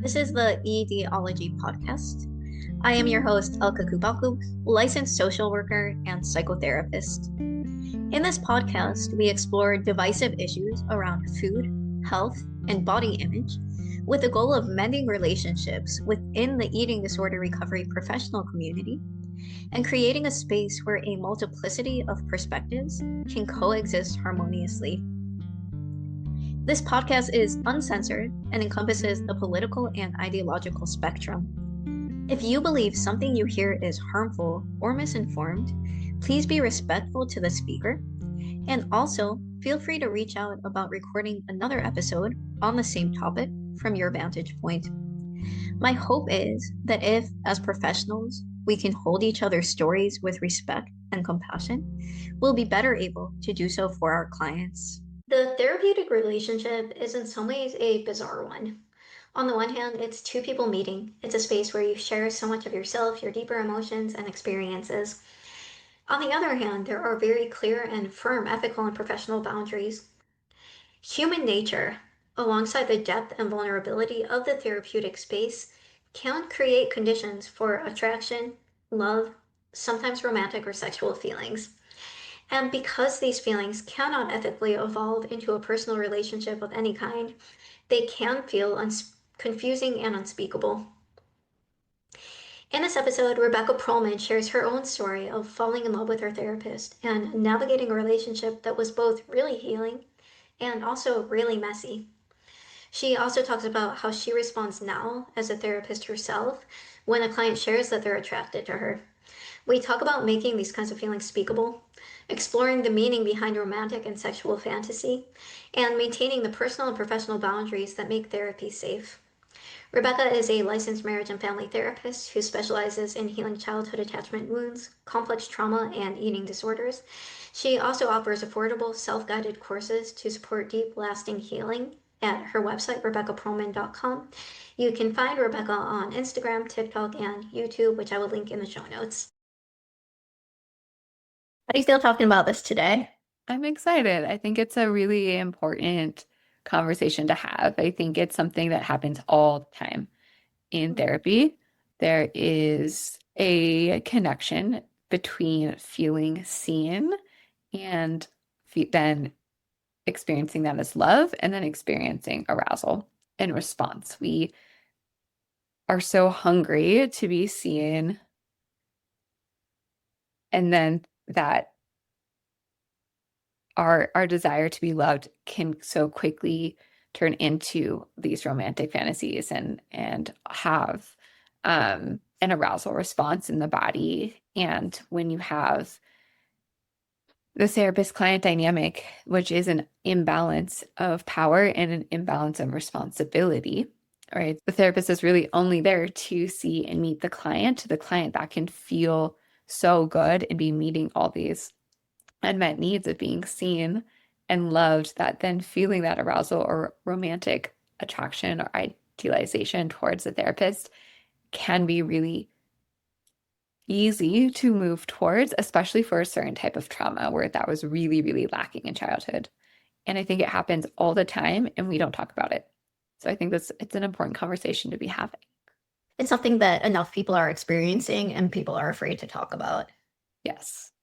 This is the Etiology podcast. I am your host, Elka Kubaku, licensed social worker and psychotherapist. In this podcast, we explore divisive issues around food, health, and body image with the goal of mending relationships within the eating disorder recovery professional community and creating a space where a multiplicity of perspectives can coexist harmoniously. This podcast is uncensored and encompasses the political and ideological spectrum. If you believe something you hear is harmful or misinformed, please be respectful to the speaker. And also, feel free to reach out about recording another episode on the same topic from your vantage point. My hope is that if, as professionals, we can hold each other's stories with respect and compassion, we'll be better able to do so for our clients. The therapeutic relationship is in some ways a bizarre one. On the one hand, it's two people meeting. It's a space where you share so much of yourself, your deeper emotions and experiences. On the other hand, there are very clear and firm ethical and professional boundaries. Human nature, alongside the depth and vulnerability of the therapeutic space, can create conditions for attraction, love, sometimes romantic or sexual feelings. And because these feelings cannot ethically evolve into a personal relationship of any kind, they can feel confusing and unspeakable. In this episode, Rebecca Prolman shares her own story of falling in love with her therapist and navigating a relationship that was both really healing and also really messy. She also talks about how she responds now as a therapist herself when a client shares that they're attracted to her. We talk about making these kinds of feelings speakable, exploring the meaning behind romantic and sexual fantasy, and maintaining the personal and professional boundaries that make therapy safe. Rebecca is a licensed marriage and family therapist who specializes in healing childhood attachment wounds, complex trauma, and eating disorders. She also offers affordable, self-guided courses to support deep, lasting healing at her website, RebeccaProlman.com. You can find Rebecca on Instagram, TikTok, and YouTube, which I will link in the show notes. How do you feel talking about this today? I'm excited. I think it's a really important conversation to have. I think it's something that happens all the time in therapy. There is a connection between feeling seen and then experiencing that as love and then experiencing arousal and response. We are so hungry to be seen, and then that our desire to be loved can so quickly turn into these romantic fantasies and have an arousal response in the body. And when you have the therapist-client dynamic, which is an imbalance of power and an imbalance of responsibility, right? The therapist is really only there to see and meet the client that can feel so good and be meeting all these unmet needs of being seen and loved, that then feeling that arousal or romantic attraction or idealization towards the therapist can be really easy to move towards, especially for a certain type of trauma where that was really, really lacking in childhood. And I think it happens all the time and we don't talk about it. So I think it's an important conversation to be having. It's something that enough people are experiencing and people are afraid to talk about. Yes.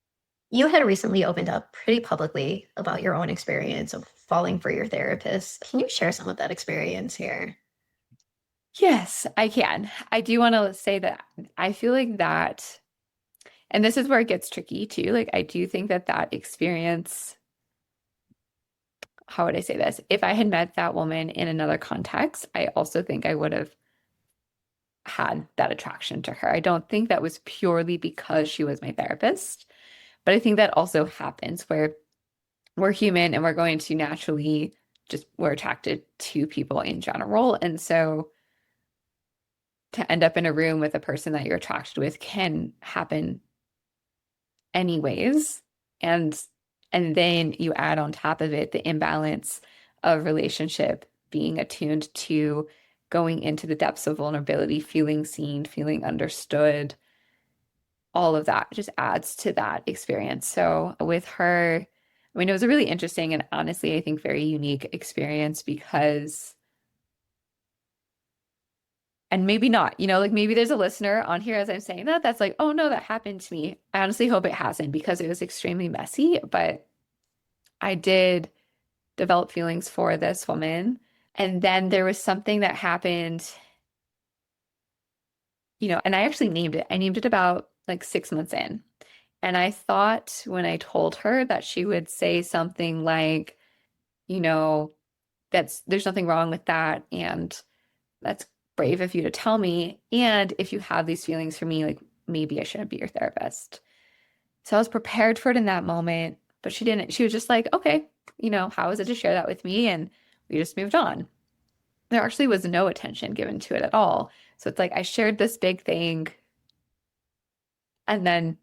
You had recently opened up pretty publicly about your own experience of falling for your therapist. Can you share some of that experience here? Yes, I can. I do want to say that I feel like that, and this is where it gets tricky too. Like, I do think that that experience, how would I say this? If I had met that woman in another context, I also think I would have had that attraction to her. I don't think that was purely because she was my therapist, but I think that also happens where we're human and we're going to naturally we're attracted to people in general. And so to end up in a room with a person that you're attracted with can happen anyways. And then you add on top of it the imbalance of relationship, being attuned to going into the depths of vulnerability, feeling seen, feeling understood. All of that just adds to that experience. So with her, I mean, it was a really interesting and honestly, I think very unique experience because And maybe not, like maybe there's a listener on here as I'm saying that that's like, oh no, that happened to me. I honestly hope it hasn't because it was extremely messy, but I did develop feelings for this woman. And then there was something that happened, and I actually named it. I named it about like 6 months in. And I thought when I told her that she would say something like, you know, there's nothing wrong with that. And that's brave of you to tell me. And if you have these feelings for me, like maybe I shouldn't be your therapist. So I was prepared for it in that moment, but she didn't. She was just like, okay, how is it to share that with me? And we just moved on. There actually was no attention given to it at all. So it's like I shared this big thing and then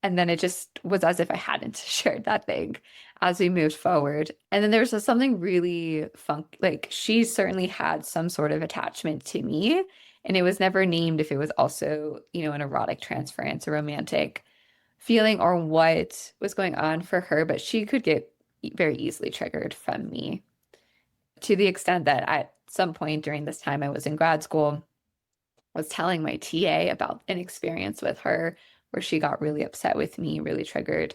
it just was as if I hadn't shared that thing as we moved forward. And then there was something really funk, like she certainly had some sort of attachment to me. And it was never named if it was also, an erotic transference, a romantic feeling, or what was going on for her. But she could get very easily triggered from me to the extent that at some point during this time I was in grad school, I was telling my TA about an experience with her where she got really upset with me, really triggered.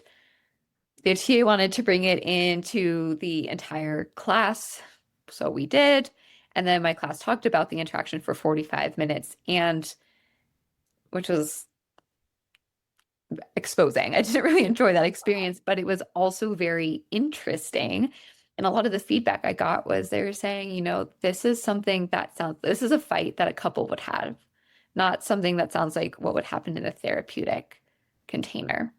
The TA wanted to bring it into the entire class, so we did. And then my class talked about the interaction for 45 minutes, and which was exposing. I didn't really enjoy that experience, but it was also very interesting. And a lot of the feedback I got was they were saying, this is something this is a fight that a couple would have, not something that sounds like what would happen in a therapeutic container.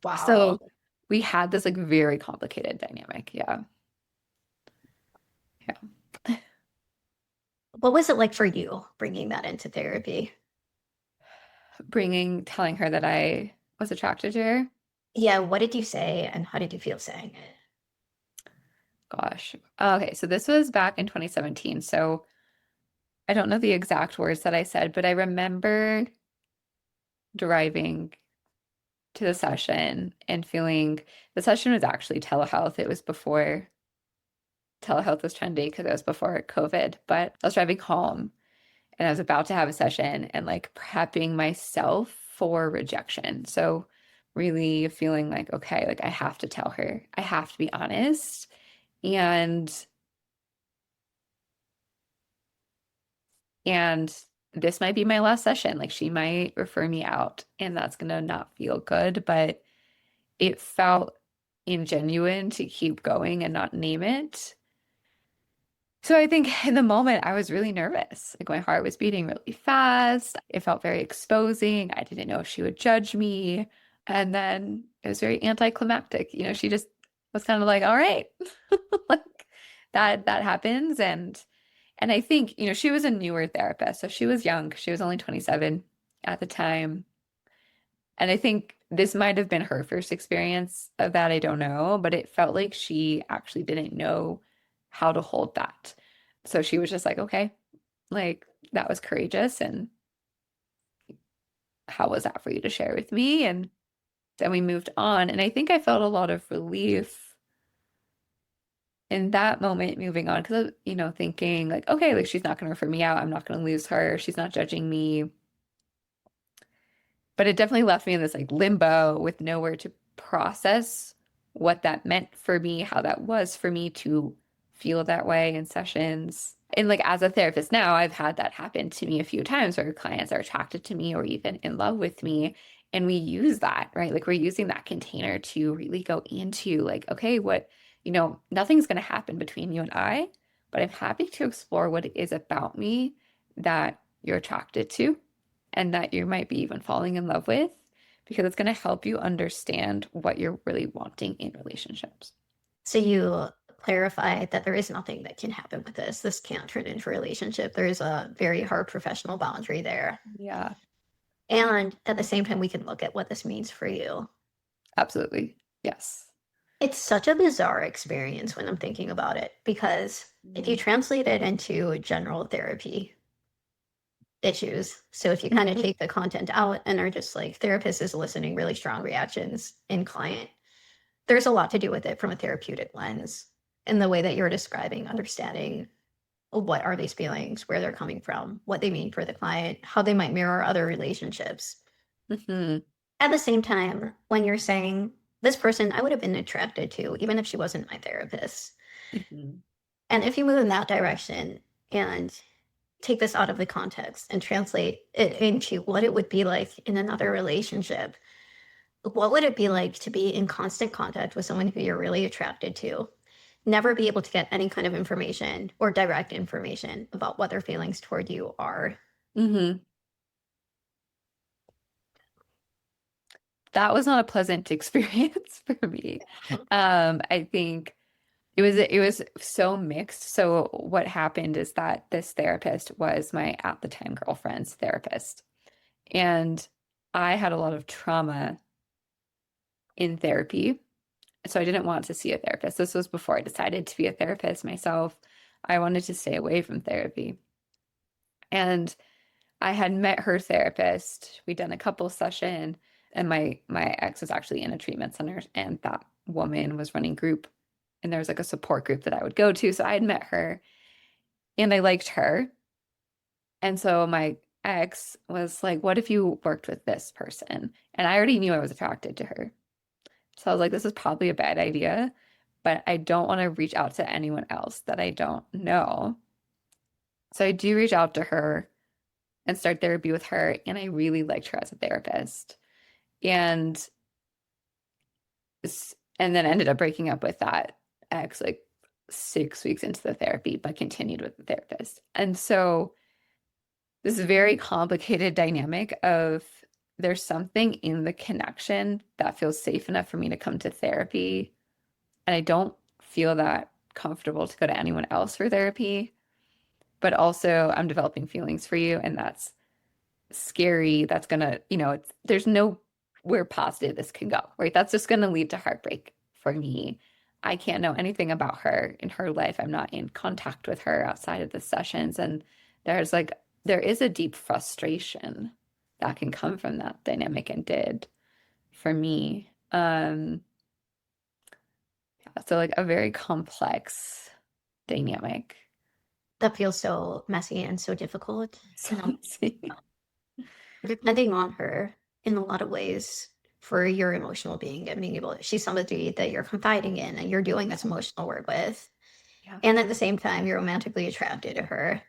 Wow. So we had this like very complicated dynamic. Yeah. Yeah. What was it like for you bringing that into therapy? Telling her that I was attracted to her. Yeah, what did you say and how did you feel saying it? Gosh. Okay, so this was back in 2017. So I don't know the exact words that I said, but I remember driving to the session and feeling the session was actually telehealth. It was before telehealth was trendy because it was before COVID, but I was driving home and I was about to have a session and like prepping myself for rejection. So really feeling like, okay, like I have to tell her, I have to be honest. And this might be my last session. Like she might refer me out and that's gonna not feel good, but it felt ingenuine to keep going and not name it. So I think in the moment I was really nervous. Like my heart was beating really fast. It felt very exposing. I didn't know if she would judge me. And then it was very anticlimactic. She just was kind of like, all right, like that happens. And I think, she was a newer therapist. So she was young. She was only 27 at the time. And I think this might have been her first experience of that. I don't know, but it felt like she actually didn't know how to hold that. So she was just like, okay, like that was courageous. And how was that for you to share with me? And then we moved on. And I think I felt a lot of relief in that moment moving on because, thinking like, okay, like she's not going to refer me out. I'm not going to lose her. She's not judging me. But it definitely left me in this like limbo with nowhere to process what that meant for me, how that was for me to feel that way in sessions. And like as a therapist now, I've had that happen to me a few times where clients are attracted to me or even in love with me. And we use that, right? Like we're using that container to really go into like, okay, nothing's going to happen between you and I, but I'm happy to explore what it is about me that you're attracted to and that you might be even falling in love with, because it's going to help you understand what you're really wanting in relationships. So you clarify that there is nothing that can happen with this. This can't turn into a relationship. There's a very hard professional boundary there. Yeah. And at the same time, we can look at what this means for you. Absolutely. Yes. It's such a bizarre experience when I'm thinking about it, because if you translate it into general therapy issues, so if you kind of take the content out and are just like therapist is listening, really strong reactions in client, there's a lot to do with it from a therapeutic lens in the way that you're describing, understanding what are these feelings, where they're coming from, what they mean for the client, how they might mirror other relationships. Mhm. At the same time, when you're saying, this person I would have been attracted to, even if she wasn't my therapist. Mhm. And if you move in that direction and take this out of the context and translate it into what it would be like in another relationship, what would it be like to be in constant contact with someone who you're really attracted to, never be able to get any kind of information or direct information about what their feelings toward you are? Mhm. That was not a pleasant experience for me. I think it was so mixed. So what happened is that this therapist was my at the time girlfriend's therapist. And I had a lot of trauma in therapy. So I didn't want to see a therapist. This was before I decided to be a therapist myself. I wanted to stay away from therapy. And I had met her therapist. We'd done a couple session, and my ex was actually in a treatment center, and that woman was running group, and there was like a support group that I would go to. So I had met her, and I liked her. And so my ex was like, "What if you worked with this person?" And I already knew I was attracted to her. So I was like, "This is probably a bad idea, but I don't want to reach out to anyone else that I don't know." So I do reach out to her and start therapy with her. And I really liked her as a therapist. And and then ended up breaking up with that ex like 6 weeks into the therapy, but continued with the therapist. And so this very complicated dynamic of there's something in the connection that feels safe enough for me to come to therapy. And I don't feel that comfortable to go to anyone else for therapy. But also I'm developing feelings for you, and that's scary. That's gonna, there's nowhere positive this can go, right? That's just gonna lead to heartbreak for me. I can't know anything about her in her life. I'm not in contact with her outside of the sessions. And there is a deep frustration that can come from that dynamic, and did for me. Yeah, so like a very complex dynamic. That feels so messy and so difficult. So And let's see. depending on her in a lot of ways for your emotional being and being able she's somebody that you're confiding in and you're doing this emotional work with. Yeah. And at the same time, you're romantically attracted to her.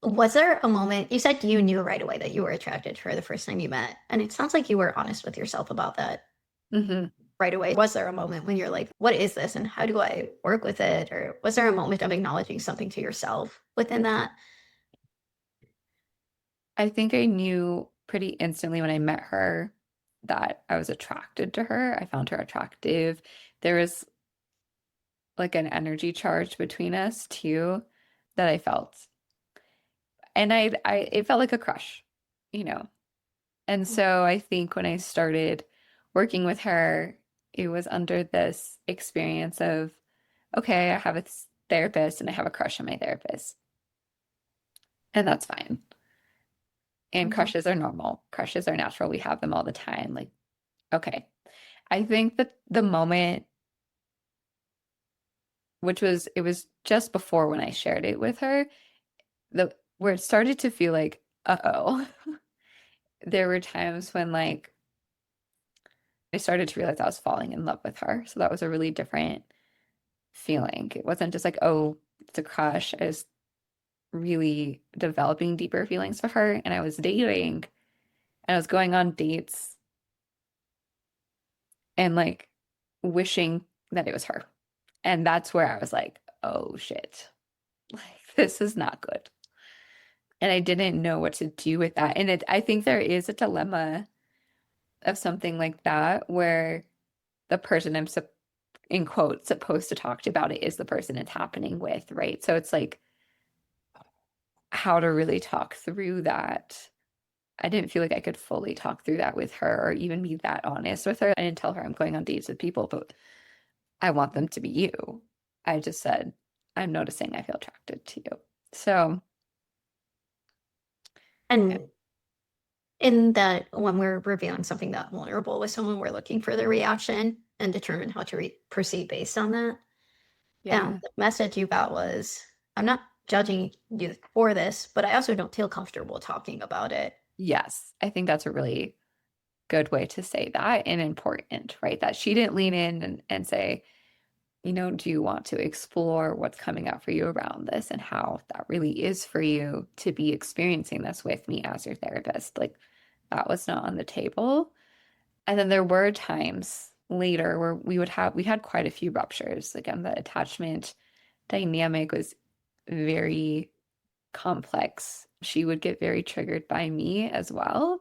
Was there a moment you said you knew right away that you were attracted to her the first time you met? And it sounds like you were honest with yourself about that Hmm. right away. Was there a moment when you're like, what is this and how do I work with it? Or was there a moment of acknowledging something to yourself within that? I think I knew pretty instantly when I met her that I was attracted to her. I found her attractive. There was like an energy charge between us too that I felt. And it felt like a crush, you know. And so I think when I started working with her, it was under this experience of, okay, I have a therapist and I have a crush on my therapist. And that's fine. And Mhm. crushes are normal. Crushes are natural. We have them all the time. Like, okay. I think that the moment, it was just before when I shared it with her, where it started to feel like, uh-oh. There were times when like I started to realize I was falling in love with her. So that was a really different feeling. It wasn't just like, oh, it's a crush. I was really developing deeper feelings for her. And I was dating, and I was going on dates and like wishing that it was her. And that's where I was like, oh shit, like this is not good. And I didn't know what to do with that. And I think there is a dilemma of something like that where the person I'm in quotes supposed to talk to about it is the person it's happening with, right? So it's like how to really talk through that. I didn't feel like I could fully talk through that with her or even be that honest with her. I didn't tell her I'm going on dates with people, but I want them to be you. I just said, I'm noticing I feel attracted to you. So, yeah. And in that, when we're revealing something that vulnerable with someone, we're looking for their reaction and determine how to proceed based on that. And Yeah. the message you got was I'm not judging you for this, but I also don't feel comfortable talking about it. Yes, I think that's a really good way to say that and important, right? That she didn't lean in and say, do you want to explore what's coming up for you around this and how that really is for you to be experiencing this with me as your therapist? Like that was not on the table. And then there were times later where we had quite a few ruptures. Again, the attachment dynamic was very complex. She would get very triggered by me as well.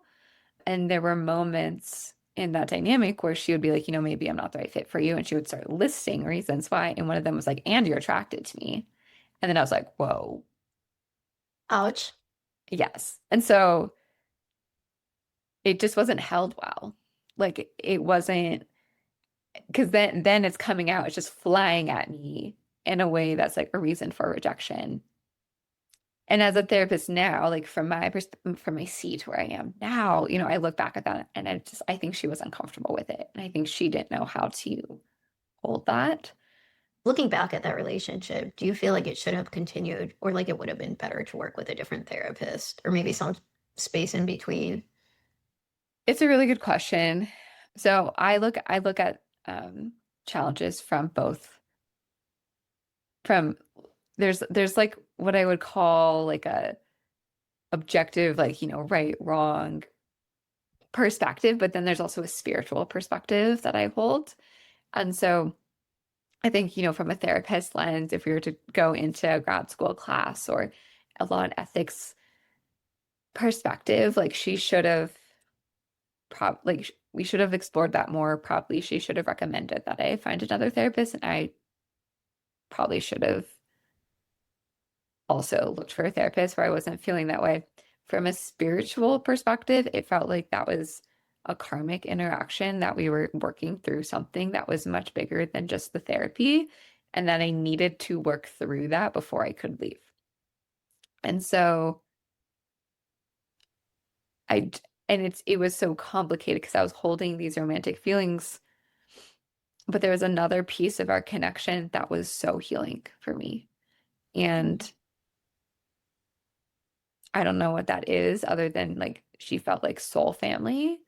And there were moments in that dynamic where she would be like, maybe I'm not the right fit for you. And she would start listing reasons why. And one of them was like, and you're attracted to me. And then I was like, whoa, Ouch. yes. And so it just wasn't held well. Like it wasn't, because then it's coming out, it's just flying at me in a way that's like a reason for rejection. And as a therapist now, like from my seat where I am now, I look back at that and I think she was uncomfortable with it. And I think she didn't know how to hold that. Looking back at that relationship, do you feel like it should have continued or like it would have been better to work with a different therapist or maybe some space in between? It's a really good question. So I look at challenges from both from there's like what I would call like a objective, like, right, wrong perspective, but then there's also a spiritual perspective that I hold. And so I think, from a therapist lens, if we were to go into a grad school class or a law and ethics perspective, like she should have like we should have explored that more. Probably she should have recommended that I find another therapist, and I probably should have also looked for a therapist where I wasn't feeling that way. From a spiritual perspective, it felt like that was a karmic interaction, that we were working through something that was much bigger than just the therapy, and that I needed to work through that before I could leave. And so it was so complicated because I was holding these romantic feelings, but there was another piece of our connection that was so healing for me. And I don't know what that is other than like she felt like soul family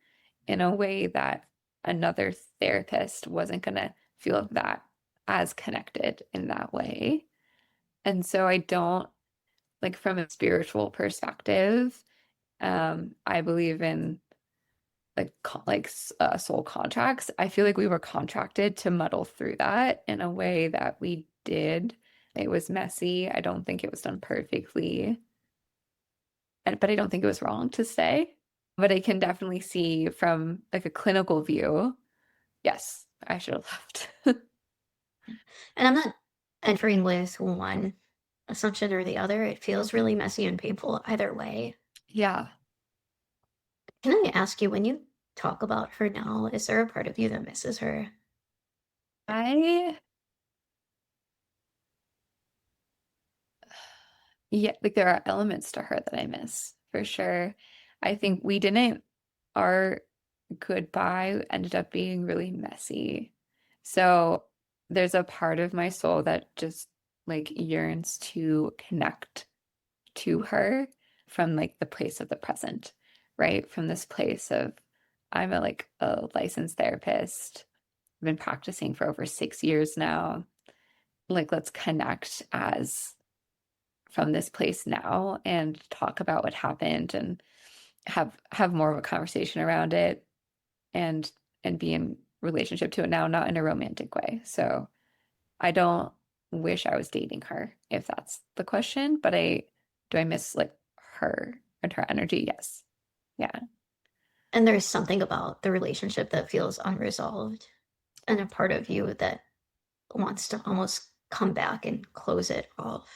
in a way that another therapist wasn't going to feel that as connected in that way. And so I don't like from a spiritual perspective, I believe in soul contracts. I feel like we were contracted to muddle through that in a way that we did. It was messy. I don't think it was done perfectly. But I don't think it was wrong to stay. But I can definitely see from like a clinical view, yes, I should have left. And I'm not entering with one assumption or the other. It feels really messy and painful either way. Yeah. Can I ask you, when you talk about her now, is there a part of you that misses her? I Yeah, like there are elements to her that I miss for sure. I think our goodbye ended up being really messy. So there's a part of my soul that just like yearns to connect to her from like the place of the present, right? From this place of I'm a licensed therapist. I've been practicing for over 6 years now. Like let's connect as from this place now and talk about what happened and have more of a conversation around it and be in relationship to it now, not in a romantic way. So I don't wish I was dating her, if that's the question, but I miss like her and her energy? Yes. Yeah. And there's something about the relationship that feels unresolved, and a part of you that wants to almost come back and close it off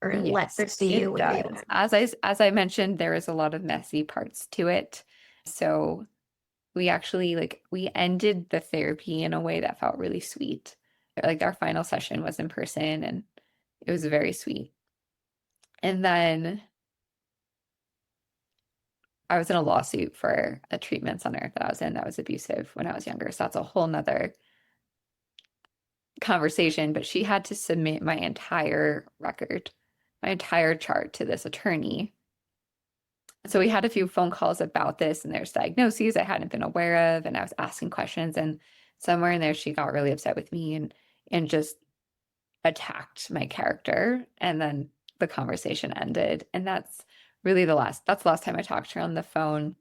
or let Yes, her see you it where you does. are. As I mentioned, there is a lot of messy parts to it. So we actually we ended the therapy in a way that felt really sweet. Like our final session was in person and it was very sweet. And then I was in a lawsuit for a treatment center that I was in that was abusive when I was younger. So that's a whole nother conversation, but she had to submit my entire record my entire chart to this attorney. So we had a few phone calls about this, and there's diagnoses I hadn't been aware of, and I was asking questions, and somewhere in there she got really upset with me and just attacked my character, and then the conversation ended. And that's the last time I talked to her on the phone,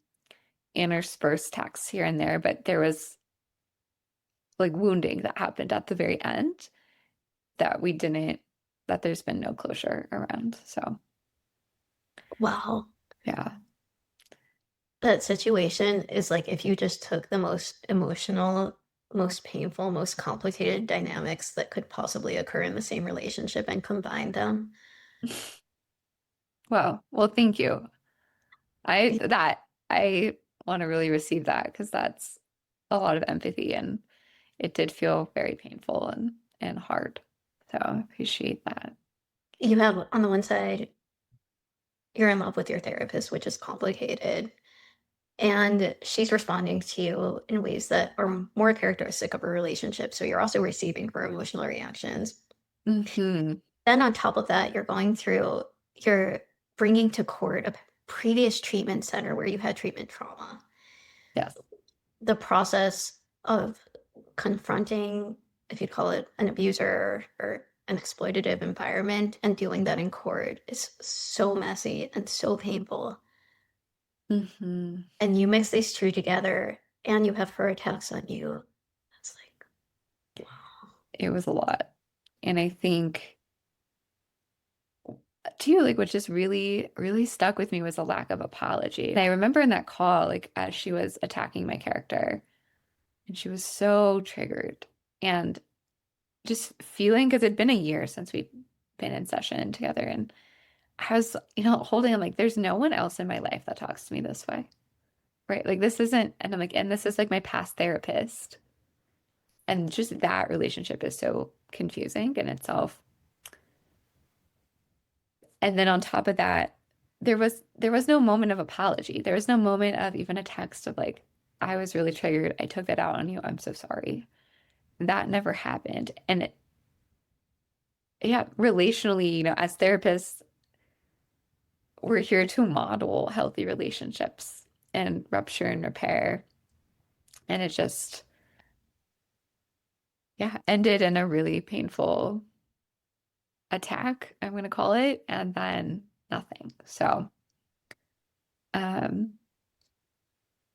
interspersed texts here and there, but there was like wounding that happened at the very end that we didn't that there's been no closure around. So Wow. yeah. That situation is like if you just took the most emotional, most painful, most complicated dynamics that could possibly occur in the same relationship and combined them. Well, thank you. I want to really receive that because that's a lot of empathy, and it did feel very painful and hard. So I appreciate that. You have, on the one side, you're in love with your therapist, which is complicated. And she's responding to you in ways that are more characteristic of a relationship. So you're also receiving her emotional reactions. Hmm. Then on top of that, you're bringing to court a previous treatment center where you had treatment trauma. Yes. The process of confronting, if you'd call it an abuser or an exploitative environment, and doing that in court is so messy and so painful. Hmm. And you mix these two together and you have her attacks on you. It's like, wow. It was a lot. And I think too, like what just really, really stuck with me was a lack of apology. And I remember in that call, like as she was attacking my character, and she was so triggered and just feeling because it'd been a year since we'd been in session together. And I was, holding, I'm like, there's no one else in my life that talks to me this way. Right. Like this isn't, and I'm like, and this is like my past therapist. And just that relationship is so confusing in itself. And then on top of that, there was no moment of apology. There was no moment of even a text of like, I was really triggered. I took that out on you. I'm so sorry. That never happened. And yeah, relationally, as therapists, we're here to model healthy relationships and rupture and repair. And it just, yeah, ended in a really painful attack, I'm going to call it, and then nothing. So, um,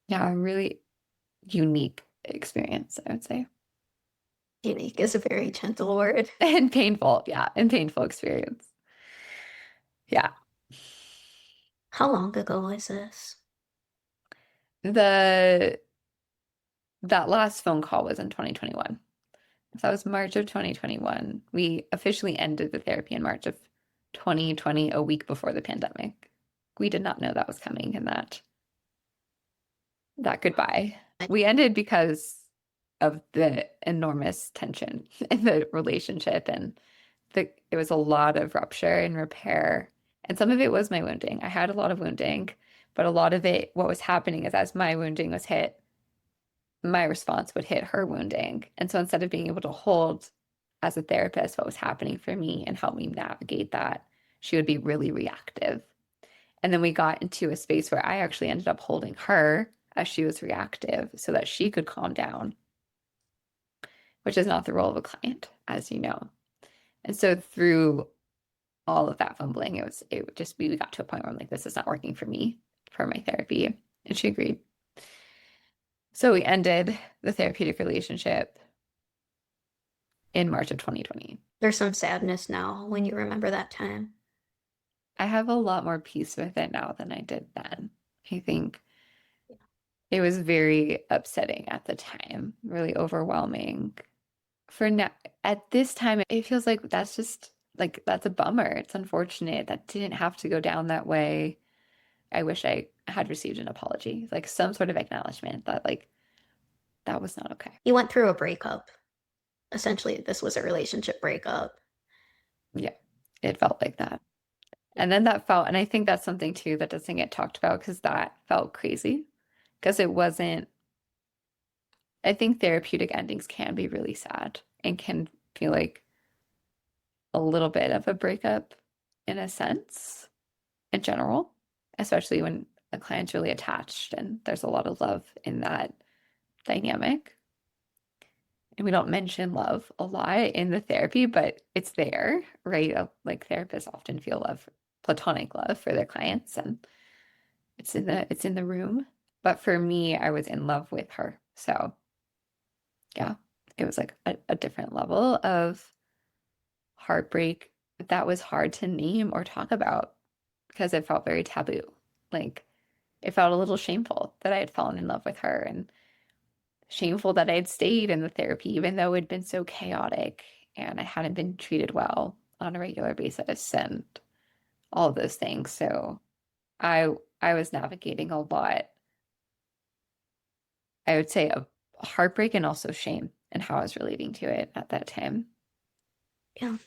yeah, a really unique experience, I would say. Unique is a very gentle word. And painful, yeah, and painful experience. Yeah. How long ago was this? The that last phone call was in 2021. So that was March of 2021. We officially ended the therapy in March of 2020, a week before the pandemic. We did not know that was coming and that goodbye. We ended because of the enormous tension in the relationship, and it was a lot of rupture and repair. And some of it was my wounding. I had a lot of wounding, but a lot of it, what was happening is as my wounding was hit, my response would hit her wounding. And so instead of being able to hold as a therapist what was happening for me and help me navigate that, she would be really reactive. And then we got into a space where I actually ended up holding her as she was reactive so that she could calm down, which is not the role of a client, as you know. And so through all of that fumbling, it would just we got to a point where I'm like, this is not working for me for my therapy. And she agreed. So we ended the therapeutic relationship in March of 2020. There's some sadness now when you remember that time. I have a lot more peace with it now than I did then. I think it was very upsetting at the time, really overwhelming. For now, at this time, it feels like that's just like that's a bummer. It's unfortunate that didn't have to go down that way. I wish I had received an apology, like some sort of acknowledgement that like that was not okay. You went through a breakup. Essentially, this was a relationship breakup. Yeah, it felt like that. And then that felt, and I think that's something too that doesn't get talked about because that felt crazy because it wasn't, I think therapeutic endings can be really sad and can feel like a little bit of a breakup. in a sense, in general, especially when a client's really attached and there's a lot of love in that dynamic. And we don't mention love a lot in the therapy, but it's there, right? Like therapists often feel love, platonic love for their clients, and it's in the room. But for me, I was in love with her. So yeah, it was like a different level of heartbreak that was hard to name or talk about because it felt very taboo. Like it felt a little shameful that I had fallen in love with her and shameful that I had stayed in the therapy, even though it had been so chaotic and I hadn't been treated well on a regular basis and all of those things. So I I was navigating a lot, I would say, of heartbreak and also shame and how I was relating to it at that time. Yeah.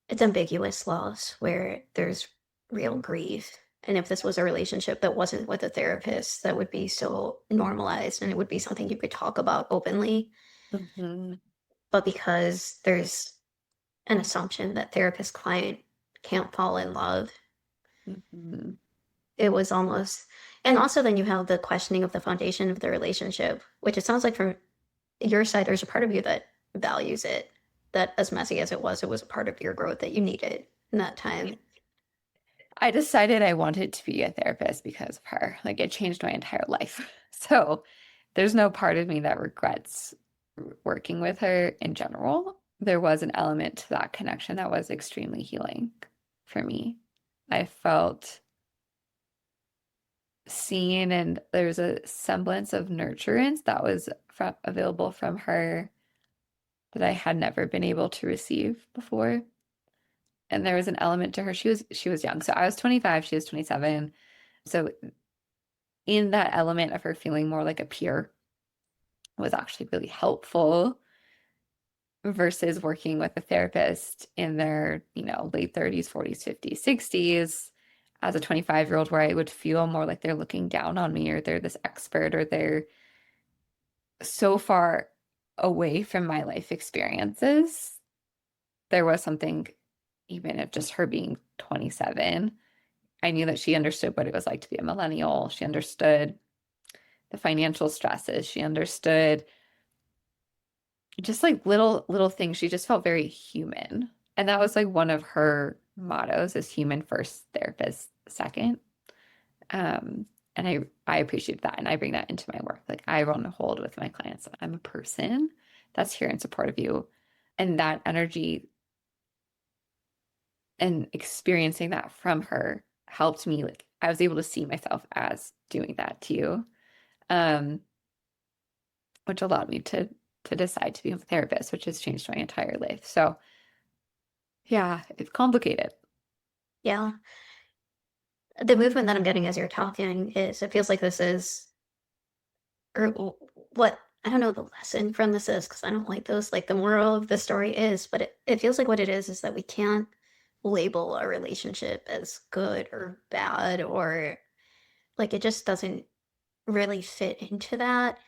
It's ambiguous loss where there's real grief. And if this was a relationship that wasn't with a therapist, that would be so normalized and it would be something you could talk about openly. Mhm. But because there's an assumption that therapist client can't fall in love, Mhm. it was almost, and also then you have the questioning of the foundation of the relationship, which it sounds like from your side, there's a part of you that values it, that as messy as it was a part of your growth that you needed in that time. I decided I wanted to be a therapist because of her. Like it changed my entire life. So there's no part of me that regrets working with her in general. There was an element to that connection that was extremely healing for me. I felt seen and there's a semblance of nurturance that was available from her that I had never been able to receive before. And there was an element to her. She was young. So I was 25, she was 27. So in that element of her feeling more like a peer was actually really helpful versus working with a therapist in their, late 30s, 40s, 50s, 60s as a 25-year-old where I would feel more like they're looking down on me or they're this expert or they're so far away from my life experiences. There was something, even if just her being 27, I knew that she understood what it was like to be a millennial. She understood the financial stresses. She understood just like little things. She just felt very human. And that was like one of her mottos is human first, therapist second. Um, and I appreciate that. And I bring that into my work. Like I want to hold with my clients. I'm a person that's here in support of you. And that energy and experiencing that from her helped me. Like I was able to see myself as doing that too. Um, which allowed me to decide to be a therapist, which has changed my entire life. So yeah, it's complicated. Yeah. The movement that I'm getting as you're talking is it feels like this is, or what, I don't know the lesson from this is because I don't like those, like the moral of the story is, but it feels like what it is that we can't label a relationship as good or bad or like it just doesn't really fit into that.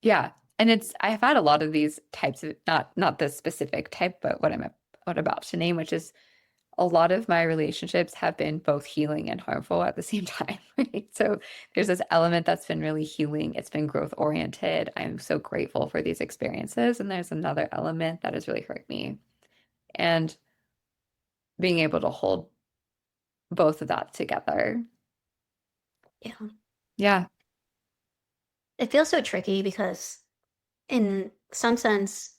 Yeah. And I've had a lot of these types of not this specific type, but what I'm about to name, which is a lot of my relationships have been both healing and harmful at the same time, right? So there's this element that's been really healing. It's been growth oriented. I'm so grateful for these experiences. And there's another element that has really hurt me. And being able to hold both of that together. Yeah. Yeah. It feels so tricky because in some sense,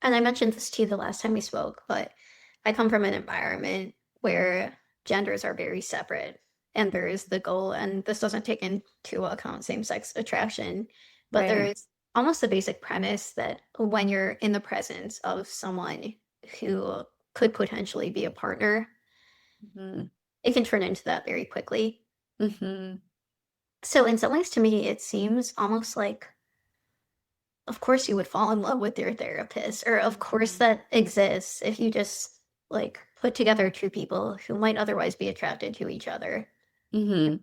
and I mentioned this to you the last time we spoke, but I come from an environment where genders are very separate and there is the goal, and this doesn't take into account same sex attraction, but there Right. is almost the basic premise that when you're in the presence of someone who could potentially be a partner, Hmm. it can turn into that very quickly. Hmm. So, in some ways, to me, it seems almost like of course you would fall in love with your therapist, or of course that exists if you just like put together two people who might otherwise be attracted to each other. Hmm.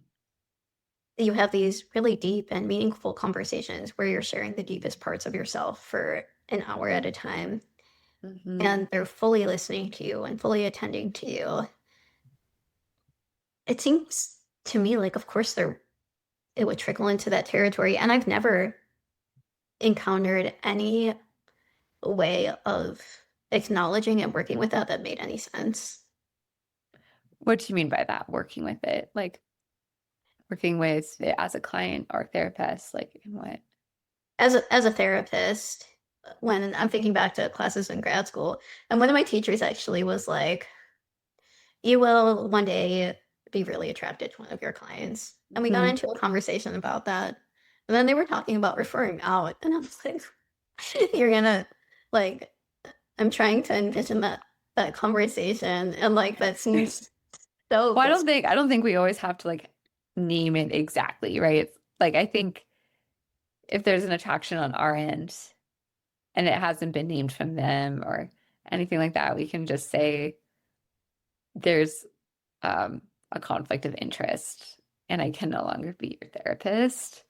You have these really deep and meaningful conversations where you're sharing the deepest parts of yourself for an hour at a time, Hmm. and they're fully listening to you and fully attending to you. it seems to me like, of course, it would trickle into that territory. And I've never encountered any way of acknowledging and working with that made any sense. What do you mean by that? Working with it, like working with it as a client or therapist, like in what? As a therapist, when I'm thinking back to classes in grad school, and one of my teachers actually was like, "You will one day be really attracted to one of your clients." And we got Hmm. into a conversation about that. And then they were talking about referring out, and I was like, "You're gonna like." I'm trying to envision that conversation, and like that seems so Well, visceral. I don't think we always have to like name it exactly, right? Like I think if there's an attraction on our end and it hasn't been named from them or anything like that, we can just say there's um, a conflict of interest and I can no longer be your therapist.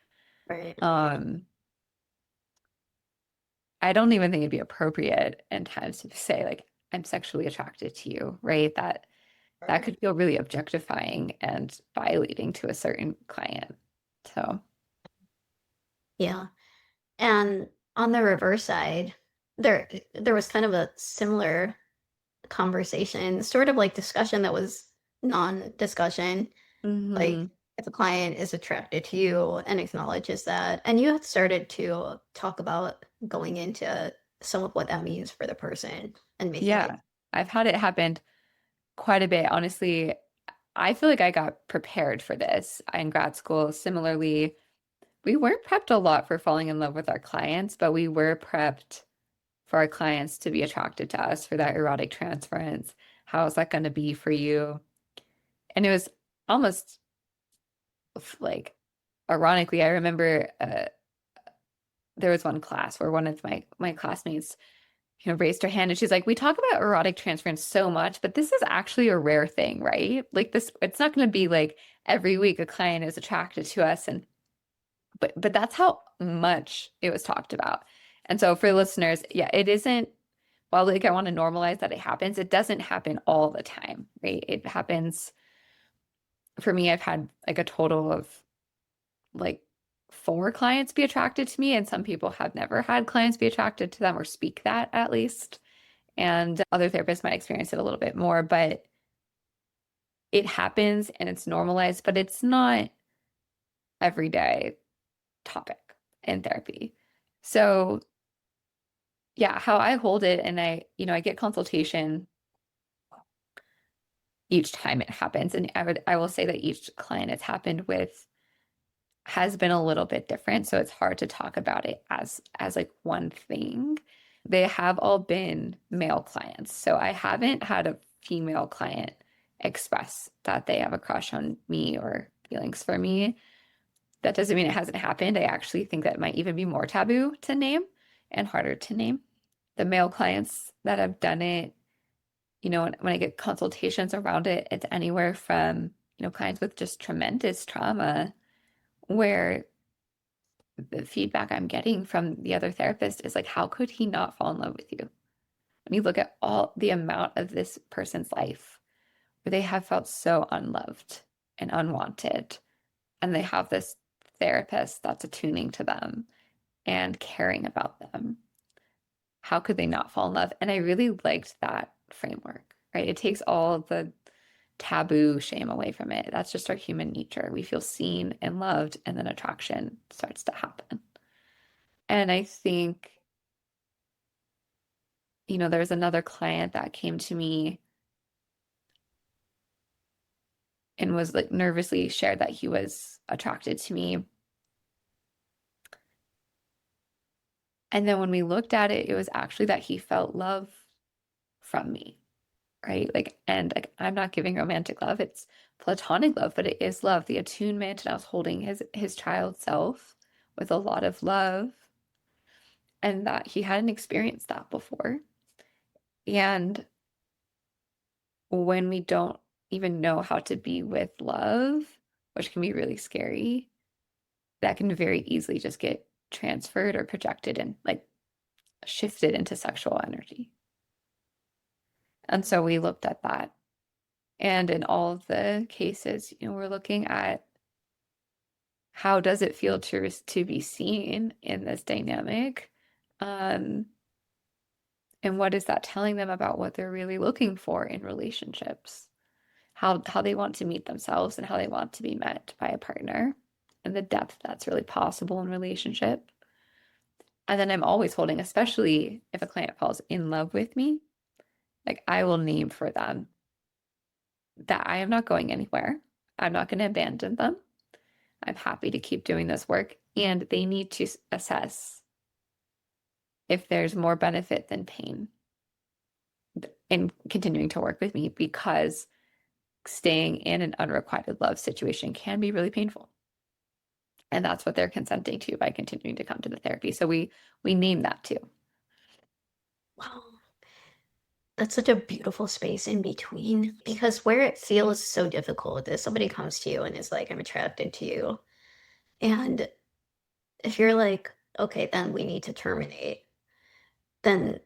Right. Um, I don't even think it'd be appropriate in times to say like I'm sexually attracted to you, right? That could feel really objectifying and violating to a certain client. So, Yeah. And on the reverse side, there was kind of a similar conversation, sort of like discussion that was non-discussion. Like hmm. if a client is attracted to you and acknowledges that, and you had started to talk about going into some of what that means for the person and making it Yeah, I've had it happen quite a bit. Honestly, I feel like I got prepared for this in grad school. Similarly, we weren't prepped a lot for falling in love with our clients, but we were prepped for our clients to be attracted to us for that erotic transference. How is that going to be for you? And it was almost like, ironically, I remember there was one class where one of my classmates, raised her hand and she's like, "We talk about erotic transference so much, but this is actually a rare thing, right? Like this, it's not going to be like every week a client is attracted to us and but that's how much it was talked about." And so for listeners, yeah, it isn't, while like I want to normalize that it happens, it doesn't happen all the time, right? It happens for me, I've had like a total of like four clients be attracted to me, and some people have never had clients be attracted to them or speak that at least. And other therapists might experience it a little bit more, but it happens and it's normalized, but it's not everyday topic in therapy. So yeah, how I hold it, and I get consultation each time it happens. And I will say that each client it's happened with has been a little bit different. So it's hard to talk about it as like one thing. They have all been male clients. So I haven't had a female client express that they have a crush on me or feelings for me. That doesn't mean it hasn't happened. I actually think that might even be more taboo to name and harder to name. The male clients that have done it, when I get consultations around it, it's anywhere from, clients with just tremendous trauma where the feedback I'm getting from the other therapist is like, how could he not fall in love with you? When you look at all the amount of this person's life where they have felt so unloved and unwanted, and they have this therapist that's attuning to them and caring about them, how could they not fall in love? And I really liked that framework, right? It takes all the taboo shame away from it. That's just our human nature. We feel seen and loved, and then attraction starts to happen. And I think, there's another client that came to me and was like nervously shared that he was attracted to me. And then when we looked at it, it was actually that he felt love from me, right? Like, and like, I'm not giving romantic love, it's platonic love, but it is love, the attunement. And I was holding his child self with a lot of love, and that he hadn't experienced that before. And when we don't even know how to be with love, which can be really scary, that can very easily just get transferred or projected and like shifted into sexual energy. And so we looked at that And in all of the cases, we're looking at how does it feel to be seen in this dynamic? Um, and what is that telling them about what they're really looking for in relationships? How they want to meet themselves and how they want to be met by a partner and the depth that's really possible in relationship. And then I'm always holding, especially if a client falls in love with me, like I will name for them that I am not going anywhere. I'm not going to abandon them. I'm happy to keep doing this work. And they need to assess if there's more benefit than pain in continuing to work with me, because staying in an unrequited love situation can be really painful. And that's what they're consenting to by continuing to come to the therapy. So we name that too. Wow. That's such a beautiful space in between, because where it feels so difficult is somebody comes to you and is like, I'm attracted to you. And if you're like, okay, then we need to terminate, then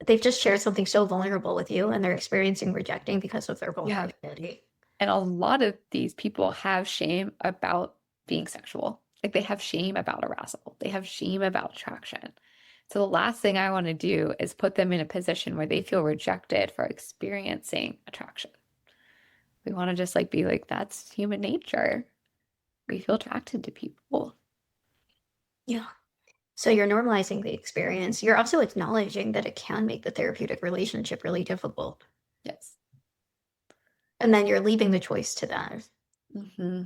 they've just shared something so vulnerable with you and they're experiencing rejecting because of their Yeah. vulnerability. And a lot of these people have shame about being sexual. Like they have shame about arousal. They have shame about attraction. So the last thing I want to do is put them in a position where they feel rejected for experiencing attraction. We want to just like be like, that's human nature. We feel attracted to people. Yeah. So you're normalizing the experience. You're also acknowledging that it can make the therapeutic relationship really difficult. Yes. And then you're leaving the choice to them. Mm-hmm.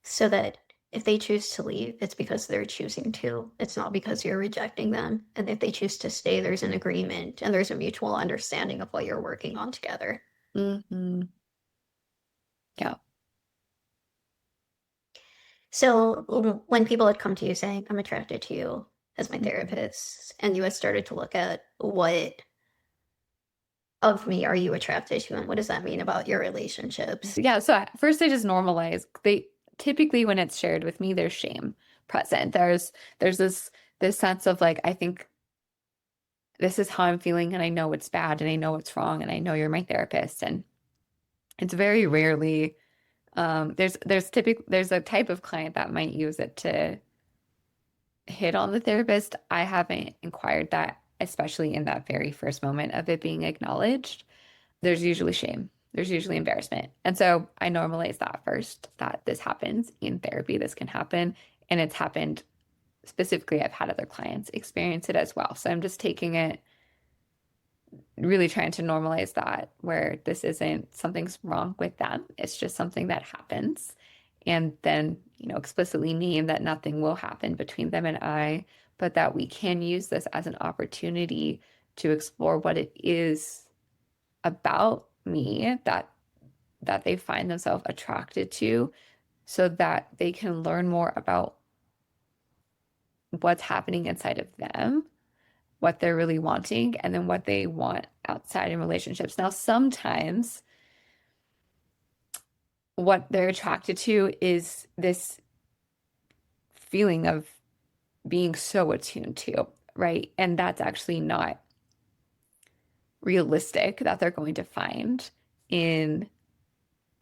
So that if they choose to leave, it's because they're choosing to. It's not because you're rejecting them. And if they choose to stay, there's an agreement and there's a mutual understanding of what you're working on together. Mm-hmm. Yeah. So when people had come to you saying, I'm attracted to you as my Mm-hmm. therapist, and you had started to look at what of me are you attracted to and what does that mean about your relationships? Yeah. So first I just normalize. They typically when it's shared with me, there's shame present. There's this sense of like, I think this is how I'm feeling and I know it's bad and I know it's wrong and I know you're my therapist. And it's very rarely there's a type of client that might use it to hit on the therapist. I haven't inquired that, especially in that very first moment of it being acknowledged. There's usually shame. There's usually embarrassment. And so I normalize that first, that this happens in therapy, this can happen. And it's happened specifically, I've had other clients experience it as well. So I'm just taking it, really trying to normalize that where this isn't something's wrong with them. It's just something that happens. And then, explicitly name that nothing will happen between them and I, but that we can use this as an opportunity to explore what it is about me that they find themselves attracted to so that they can learn more about what's happening inside of them, what they're really wanting, and then what they want outside in relationships. Now, sometimes what they're attracted to is this feeling of being so attuned to, right? And that's actually not realistic that they're going to find in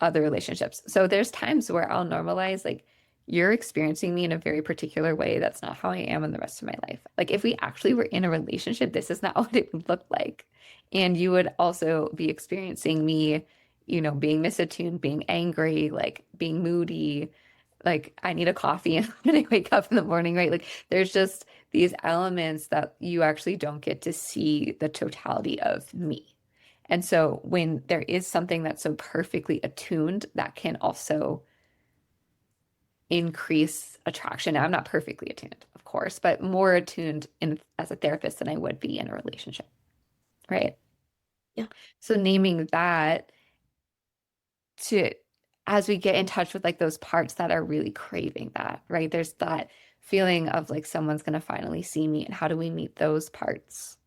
other relationships. So there's times where I'll normalize like you're experiencing me in a very particular way. That's not how I am in the rest of my life. Like if we actually were in a relationship, this is not what it would look like. And you would also be experiencing me, being misattuned, being angry, like being moody, like I need a coffee when I wake up in the morning, right? Like there's just these elements that you actually don't get to see the totality of me. And so when there is something that's so perfectly attuned, that can also increase attraction. Now, I'm not perfectly attuned, of course, but more attuned as a therapist than I would be in a relationship, right? Yeah. So naming that to as we get in touch with like those parts that are really craving that, right? There's that feeling of like someone's going to finally see me, and how do we meet those parts?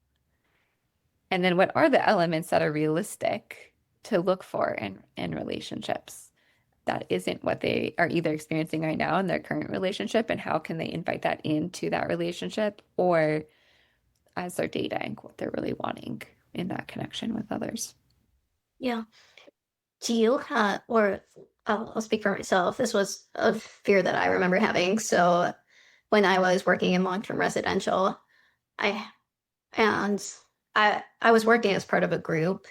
And then what are the elements that are realistic to look for in relationships? That isn't what they are either experiencing right now in their current relationship, and how can they invite that into that relationship or as they're dating, what they're really wanting in that connection with others. Yeah. Do you have, or I'll speak for myself. This was a fear that I remember having. So when I was working in long-term residential, I and I was working as part of a group,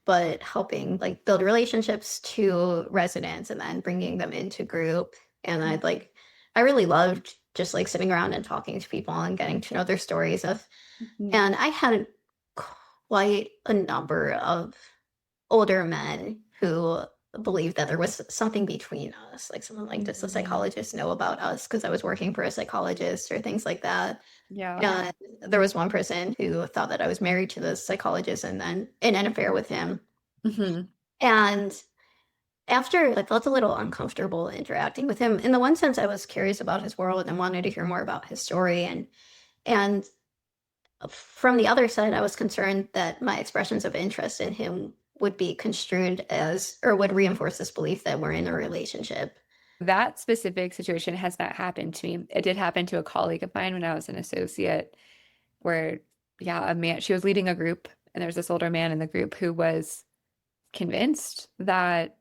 but helping like build relationships to residents and then bringing them into group. And I really loved just like sitting around and talking to people and getting to know their stories of. Mhm. And I had quite a number of older men who believed that there was something between us, like someone like, does the Mhm. psychologist know about us? Because I was working for a psychologist or things like that. Yeah. And there was one person who thought that I was married to the psychologist and then in an affair with him. Mhm. And after I felt a little uncomfortable interacting with him. In the one sense, I was curious about his world and wanted to hear more about his story. And from the other side, I was concerned that my expressions of interest in him would be construed as, or would reinforce this belief that we're in a relationship. That specific situation has not happened to me. It did happen to a colleague of mine when I was an associate, where, yeah, a man, she was leading a group, and there was this older man in the group who was convinced that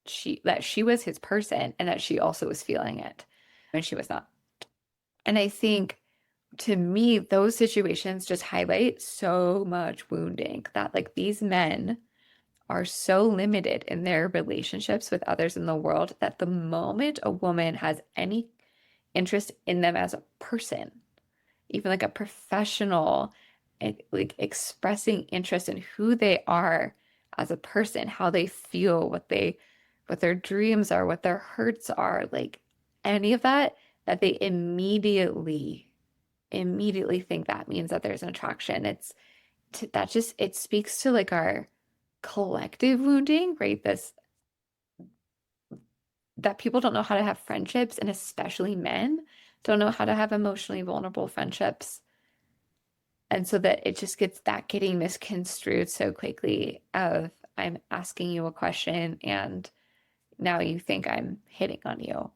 she was his person and that she also was feeling it, and she was not. And I think to me, those situations just highlight so much wounding that like these men are so limited in their relationships with others in the world that the moment a woman has any interest in them as a person, even like a professional, like expressing interest in who they are as a person, how they feel, what their dreams are, what their hurts are, like any of that, that they immediately think that means that there's an attraction. That just it speaks to like our collective wounding, right? This that people don't know how to have friendships, and especially men don't know how to have emotionally vulnerable friendships. And so that it just gets that getting misconstrued so quickly of I'm asking you a question and now you think I'm hitting on you.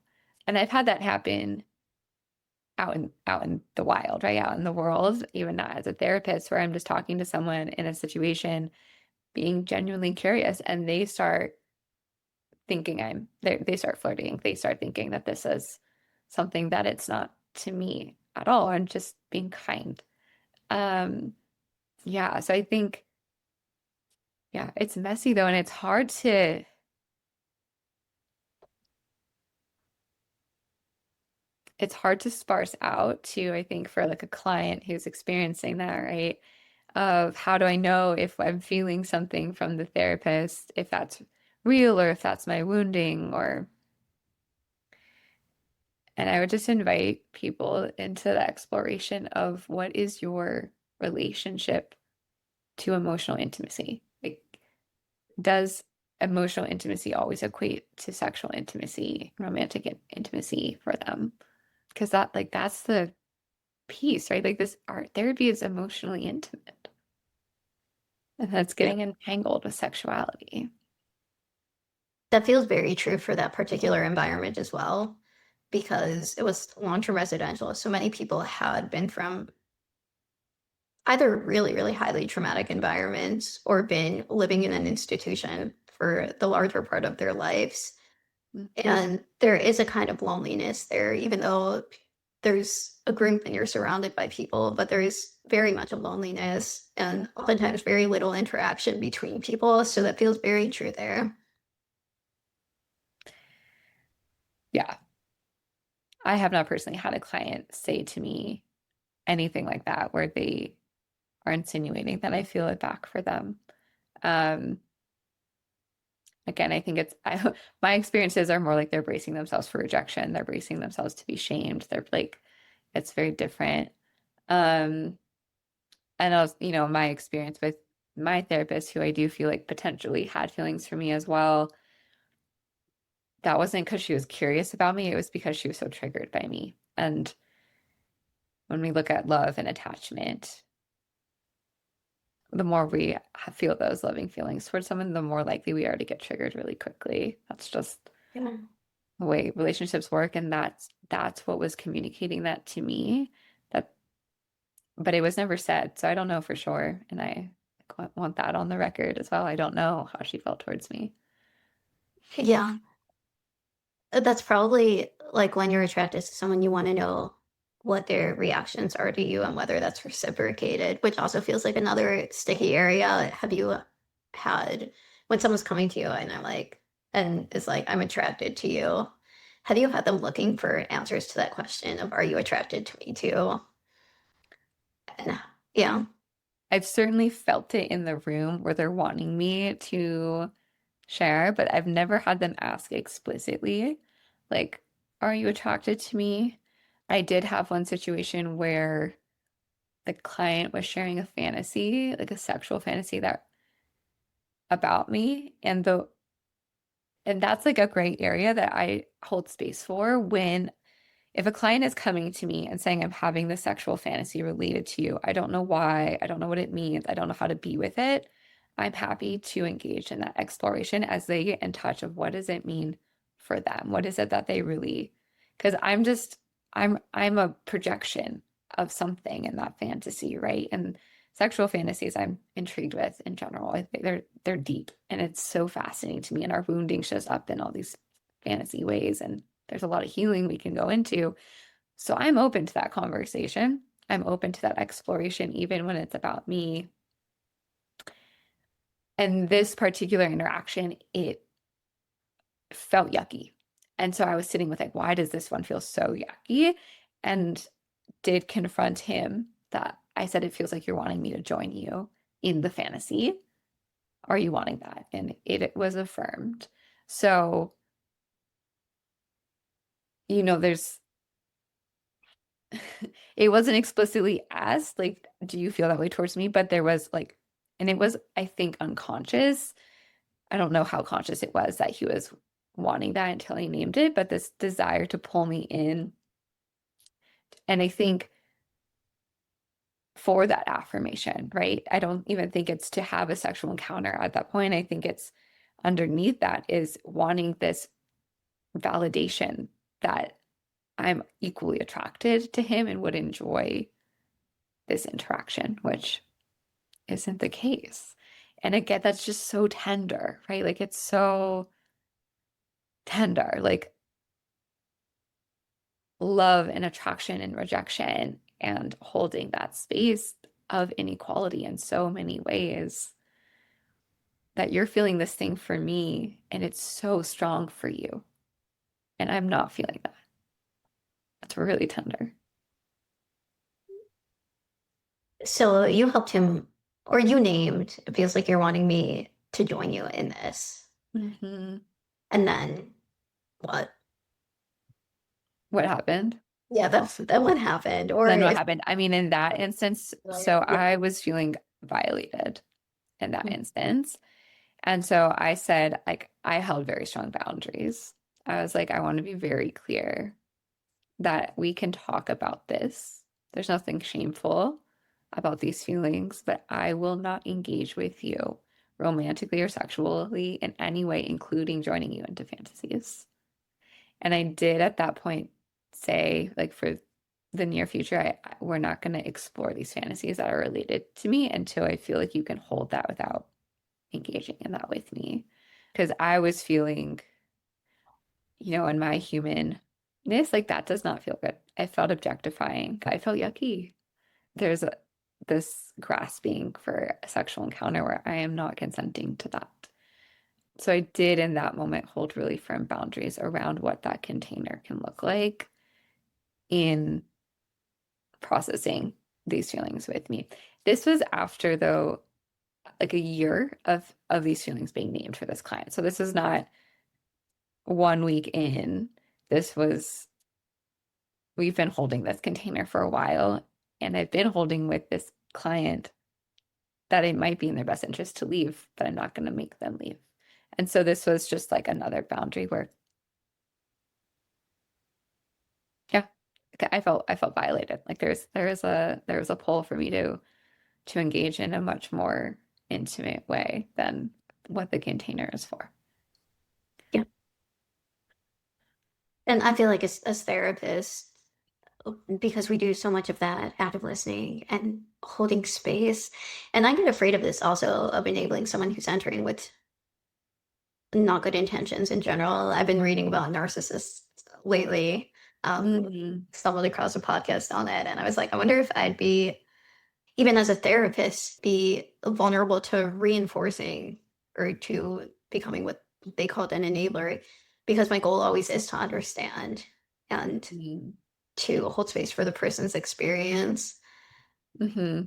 And I've had that happen out in the wild, right? Out in the world, even not as a therapist, where I'm just talking to someone in a situation, being genuinely curious, and they start thinking they start flirting. They start thinking that this is something that it's not to me at all, and just being kind. Um, yeah, so I think, yeah, it's messy though, and it's hard to sparse out too, I think, for like a client who's experiencing that, right? Of how do I know if I'm feeling something from the therapist, if that's real or if that's my wounding, or and I would just invite people into the exploration of what is your relationship to emotional intimacy? Like, does emotional intimacy always equate to sexual intimacy, romantic intimacy for them? Because that's the piece, right? Like this art therapy is emotionally intimate, and that's Yeah. getting entangled with sexuality. That feels very true for that particular environment as well, because it was long-term residential. So many people had been from either really, really highly traumatic environments or been living in an institution for the larger part of their lives. Mhm. And there is a kind of loneliness there, even though there's a group and you're surrounded by people, but there is very much a loneliness and oftentimes very little interaction between people. So that feels very true there. Yeah, I have not personally had a client say to me anything like that where they are insinuating that I feel it back for them. Um, Again, I think my experiences are more like they're bracing themselves for rejection. They're bracing themselves to be shamed. They're like, it's very different. Um, and also, my experience with my therapist, who I do feel like potentially had feelings for me as well, that wasn't because she was curious about me. It was because she was so triggered by me. And when we look at love and attachment, the more we feel those loving feelings towards someone, the more likely we are to get triggered really quickly. That's just Yeah. the way relationships work, and that's what was communicating that to me. That, but it was never said, so I don't know for sure, and I want that on the record as well. I don't know how she felt towards me. Yeah. That's probably like when you're attracted to someone, you want to know what their reactions are to you and whether that's reciprocated, which also feels like another sticky area. Have you had when someone's coming to you and they're like, and is like, I'm attracted to you? Have you had them looking for answers to that question of, are you attracted to me too? And yeah. I've certainly felt it in the room where they're wanting me to share, but I've never had them ask explicitly, like, are you attracted to me? I did have one situation where the client was sharing a fantasy, like a sexual fantasy that about me, and that's like a gray area that I hold space for when if a client is coming to me and saying, I'm having this sexual fantasy related to you, I don't know why, I don't know what it means, I don't know how to be with it. I'm happy to engage in that exploration as they get in touch of what does it mean for them? What is it that they really, because I'm a projection of something in that fantasy, right? And sexual fantasies I'm intrigued with in general. I think they're deep and it's so fascinating to me. And our wounding shows up in all these fantasy ways. And there's a lot of healing we can go into. So I'm open to that conversation. I'm open to that exploration, even when it's about me. And this particular interaction, it felt yucky. And so I was sitting with like, why does this one feel so yucky? And did confront him that I said, it feels like you're wanting me to join you in the fantasy. Are you wanting that? And it was affirmed. So, there's it wasn't explicitly asked, like, do you feel that way towards me? But there was like, and it was, I think, unconscious. I don't know how conscious it was that he was wanting that until he named it, but this desire to pull me in. And I think for that affirmation, right? I don't even think it's to have a sexual encounter at that point. I think it's underneath that is wanting this validation that I'm equally attracted to him and would enjoy this interaction, which isn't the case. And again, that's just so tender, right? Like it's so tender, like love and attraction and rejection and holding that space of inequality in so many ways that you're feeling this thing for me and it's so strong for you. And I'm not feeling that. It's really tender. So you helped him, or you named, it feels like you're wanting me to join you in this. Mm-hmm. And then what? What happened? Yeah, that's then what happened. Or Then what is happened? I mean, in that instance, so yeah. I was feeling violated in that instance. And so I said, like, I held very strong boundaries. I was like, I want to be very clear that we can talk about this. There's nothing shameful about these feelings, but I will not engage with you romantically or sexually in any way, including joining you into fantasies. And I did at that point say, like, for the near future, we're not going to explore these fantasies that are related to me until I feel like you can hold that without engaging in that with me. Because I was feeling, in my humanness, like that does not feel good. I felt objectifying. I felt yucky. There's this grasping for a sexual encounter where I am not consenting to that. So I did in that moment hold really firm boundaries around what that container can look like in processing these feelings with me. This was after, though, like a year of these feelings being named for this client. So this is not 1 week in. This was we've been holding this container for a while, and I've been holding with this client that it might be in their best interest to leave, but I'm not going to make them leave. And so this was just like another boundary where, yeah, I felt violated. Like there was a pull for me to engage in a much more intimate way than what the container is for. Yeah. And I feel like as therapists, because we do so much of that active listening and holding space. And I get afraid of this also, of enabling someone who's entering with not good intentions in general. I've been reading about narcissists lately. Stumbled across a podcast on it, and I was like, I wonder if I'd be, even as a therapist, be vulnerable to reinforcing or to becoming what they called an enabler, because my goal always is to understand and Mm. to hold space for the person's experience. Mm-hmm.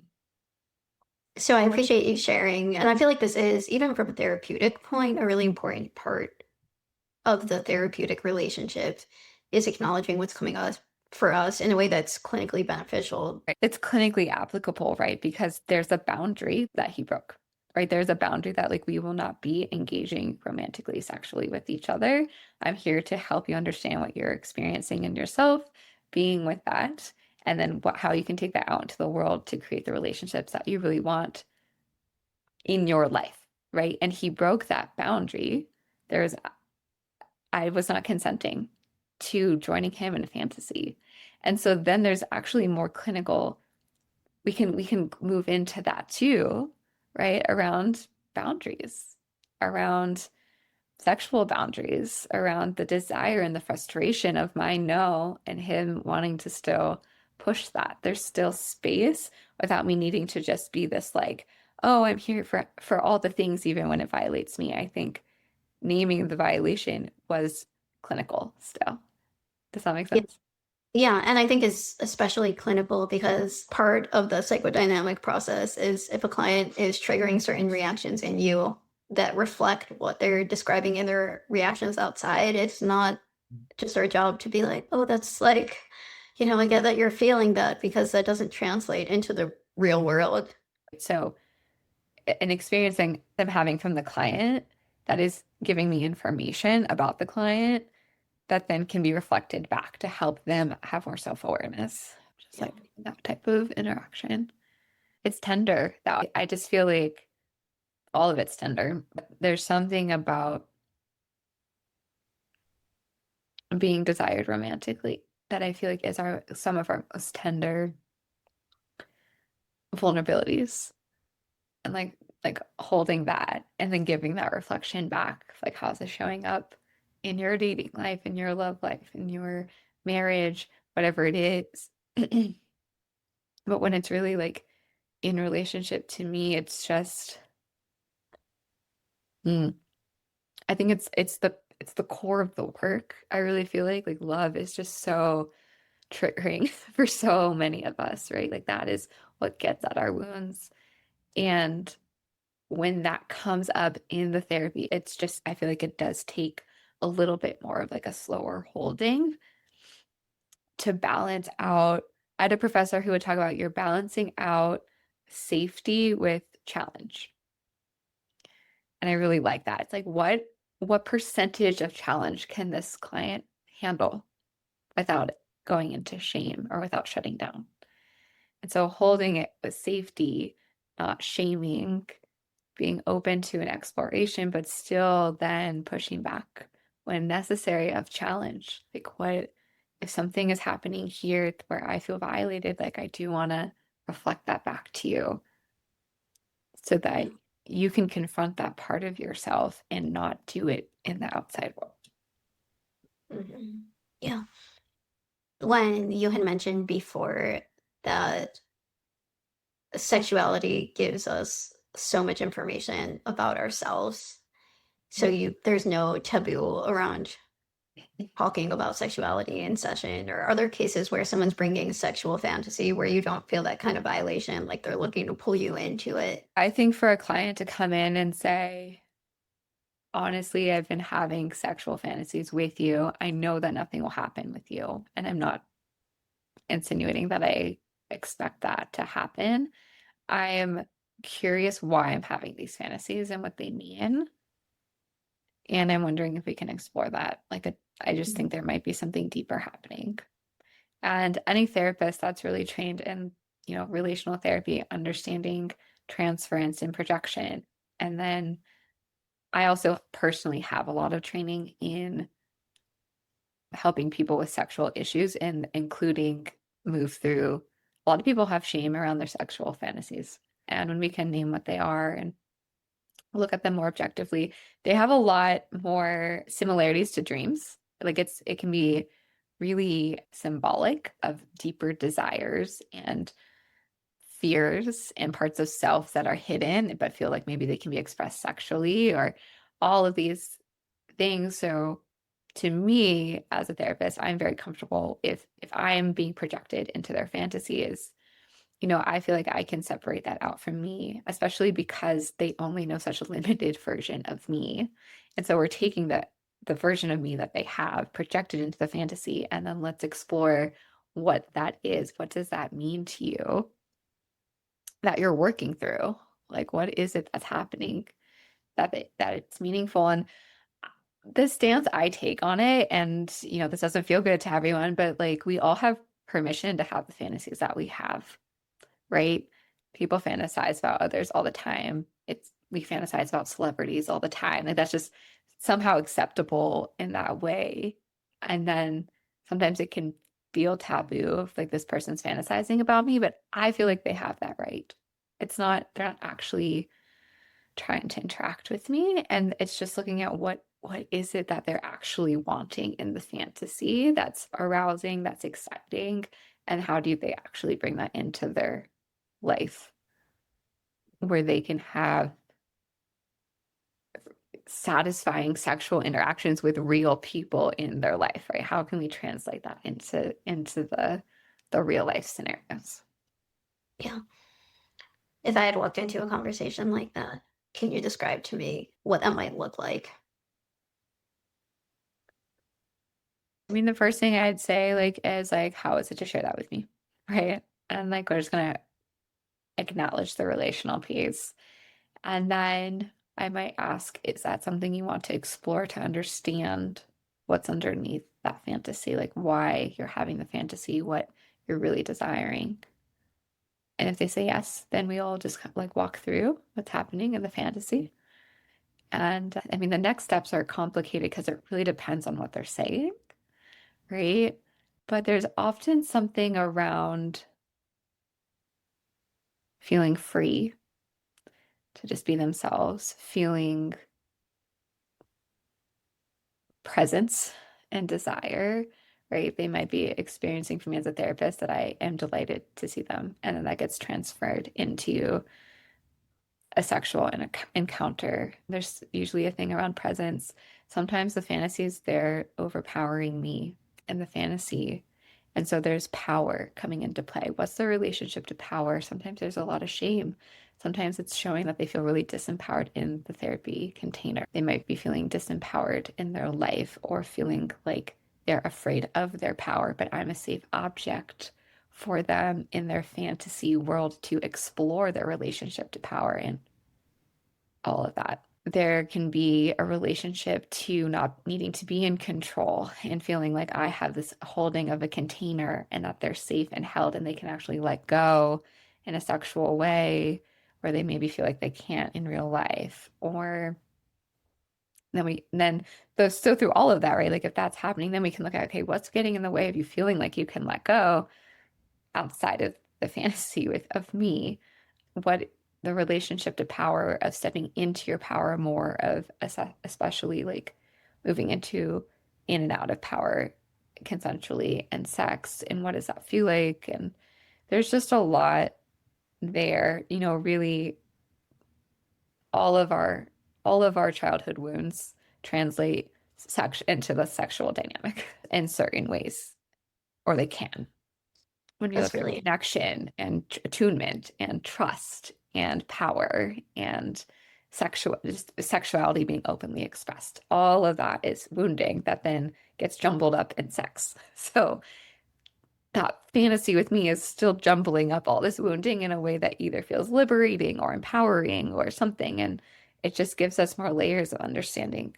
So I appreciate you sharing. And I feel like this is, even from a therapeutic point, a really important part of the therapeutic relationship is acknowledging what's coming up for us in a way that's clinically beneficial. Right. It's clinically applicable, right? Because there's a boundary that he broke, right? There's a boundary that like we will not be engaging romantically, sexually with each other. I'm here to help you understand what you're experiencing in yourself, being with that, and then how you can take that out into the world to create the relationships that you really want in your life, right? And he broke that boundary. There's I was not consenting to joining him in a fantasy. And so then there's actually more clinical, we can move into that too, right? Around boundaries, around sexual boundaries, around the desire and the frustration of my no and him wanting to still push that. There's still space without me needing to just be this like, oh, I'm here for all the things even when it violates me. I think naming the violation was clinical still. Does that make Yeah, sense? yeah, and I think it's especially clinical because part of the psychodynamic process is if a client is triggering certain reactions in you that reflect what they're describing in their reactions outside, it's not just our job to be like, oh, that's like, I get that you're feeling that, because that doesn't translate into the real world. So, an experience I'm having from the client that is giving me information about the client that then can be reflected back to help them have more self-awareness, just Yeah. like that type of interaction. It's tender. That I just feel like all of it's tender. There's something about being desired romantically that I feel like is some of our most tender vulnerabilities, and like holding that and then giving that reflection back, like how's it showing up in your dating life, in your love life, in your marriage, whatever it is. But when it's really like in relationship to me, it's just mm, I think it's the core of the work. I really feel like love is just so triggering for so many of us, right? Like that is what gets at our wounds. And when that comes up in the therapy, it's just, I feel like it does take a little bit more of like a slower holding to balance out. I had a professor who would talk about you're balancing out safety with challenge. And I really like that. It's like what percentage of challenge can this client handle without going into shame or without shutting down? And so holding it with safety, not shaming, being open to an exploration, but still then pushing back when necessary of challenge. Like what if something is happening here where I feel violated, like I do want to reflect that back to you so that you can confront that part of yourself and not do it in the outside world. Mhm. Yeah. When you had mentioned before that sexuality gives us so much information about ourselves, so there's no taboo around talking about sexuality in session, or other cases where someone's bringing sexual fantasy where you don't feel that kind of violation, like they're looking to pull you into it. I think for a client to come in and say, honestly, I've been having sexual fantasies with you. I know that nothing will happen with you. And I'm not insinuating that I expect that to happen. I am curious why I'm having these fantasies and what they mean. And I'm wondering if we can explore that. I just think there might be something deeper happening. And any therapist that's really trained in, relational therapy, understanding transference and projection. And then I also personally have a lot of training in helping people with sexual issues and including move through. A lot of people have shame around their sexual fantasies. And when we can name what they are and look at them more objectively, they have a lot more similarities to dreams. Like it can be really symbolic of deeper desires and fears and parts of self that are hidden, but feel like maybe they can be expressed sexually or all of these things. So to me, as a therapist, I'm very comfortable if I am being projected into their fantasies. I feel like I can separate that out from me, especially because they only know such a limited version of me. And so we're taking the version of me that they have projected into the fantasy, and then let's explore what that is. What does that mean to you that you're working through? Like, what is it that's happening that it's meaningful? And the stance I take on it, and this doesn't feel good to everyone, but like we all have permission to have the fantasies that we have, right? People fantasize about others all the time. We fantasize about celebrities all the time. Like that's just somehow acceptable in that way. And then sometimes it can feel taboo if like this person's fantasizing about me, but I feel like they have that right. They're not actually trying to interact with me. And it's just looking at what is it that they're actually wanting in the fantasy that's arousing, that's exciting, and how do they actually bring that into their life where they can have satisfying sexual interactions with real people in their life, right? How can we translate that into the real life scenarios? Yeah. If I had walked into a conversation like that, can you describe to me what that might look like? I mean, the first thing I'd say like is like, how is it to share that with me? Right. And like we're just gonna acknowledge the relational piece. And then I might ask, is that something you want to explore to understand what's underneath that fantasy? Like why you're having the fantasy, what you're really desiring. And if they say yes, then we all just like walk through what's happening in the fantasy. And I mean, the next steps are complicated because it really depends on what they're saying, right? But there's often something around feeling free to just be themselves, feeling presence and desire, right? They might be experiencing from me as a therapist that I am delighted to see them. And then that gets transferred into a sexual encounter. There's usually a thing around presence. Sometimes the fantasy is they're overpowering me in the fantasy. And so there's power coming into play. What's the relationship to power? Sometimes there's a lot of shame. Sometimes it's showing that they feel really disempowered in the therapy container. They might be feeling disempowered in their life or feeling like they're afraid of their power, but I'm a safe object for them in their fantasy world to explore their relationship to power and all of that. There can be a relationship to not needing to be in control and feeling like I have this holding of a container and that they're safe and held and they can actually let go in a sexual way, where they maybe feel like they can't in real life. Or so through all of that, right? Like if that's happening, then we can look at, okay, what's getting in the way of you feeling like you can let go outside of the fantasy of me? What the relationship to power, of stepping into your power more, of especially like moving in and out of power consensually and sex, and what does that feel like? And there's just a lot there, really all of our childhood wounds translate into the sexual dynamic in certain ways, or they can. When we That's look at really, connection and attunement and trust and power and sexuality being openly expressed, all of that is wounding that then gets jumbled up in sex. So that fantasy with me is still jumbling up all this wounding in a way that either feels liberating or empowering or something. And it just gives us more layers of understanding